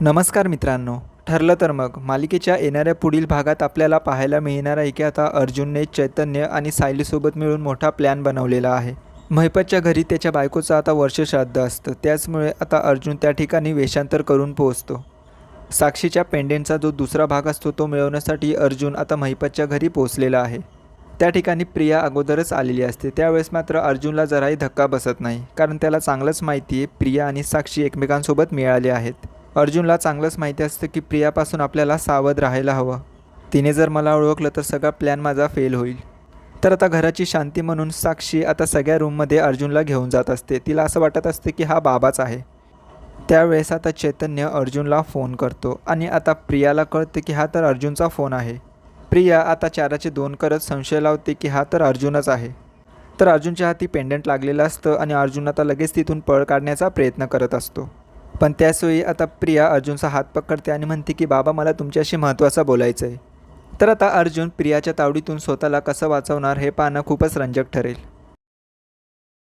नमस्कार मित्रांनो. ठरलं तर मग मालिकेच्या येणाऱ्या पुढील भागात आपल्याला पाहायला मिळणार आहे की आता अर्जुनने चैतन्य आणि सायलीसोबत मिळून मोठा प्लॅन बनवलेला आहे. महिपतच्या घरी त्याच्या बायकोचं आता वर्षश्राद्ध असतं, त्याचमुळे आता अर्जुन त्या ठिकाणी वेषांतर करून पोहोचतो. साक्षीच्या पेंडेंटचा जो दुसरा भाग असतो तो मिळवण्यासाठी अर्जुन आता महिपतच्या घरी पोहोचलेला आहे. त्या ठिकाणी प्रिया अगोदरच आलेली असते. त्यावेळेस मात्र अर्जुनला जराही धक्का बसत नाही, कारण त्याला चांगलंच माहिती आहे प्रिया आणि साक्षी एकमेकांसोबत मिळाले आहेत. अर्जुनला चांगलंच माहिती असतं की प्रियापासून आपल्याला सावध राहायला हवं. तिने जर मला ओळखलं तर सगळा प्लॅन माझा फेल होईल. तर आता घराची शांती म्हणून साक्षी आता सगळ्या रूममध्ये अर्जुनला घेऊन जात असते. तिला असं वाटत असते की हा बाबाच आहे. त्यावेळेस आता चैतन्य अर्जुनला फोन करतो आणि आता प्रियाला कळते की हा तर अर्जुनचा फोन आहे. प्रिया आता चाराचे दोन करत संशय लावते की हा तर अर्जुनच आहे. तर अर्जुनच्या हाती पेंडंट लागलेलं असतं आणि अर्जुन आता लगेच तिथून पळ काढण्याचा प्रयत्न करत असतो. पण त्याचवेळी आता प्रिया अर्जुनचा हात पकडते आणि म्हणते की बाबा मला तुमच्याशी महत्त्वाचं बोलायचं आहे. तर आता अर्जुन प्रियाच्या तावडीतून स्वतःला कसं वाचवणार हे पाहणं खूपच रंजक ठरेल.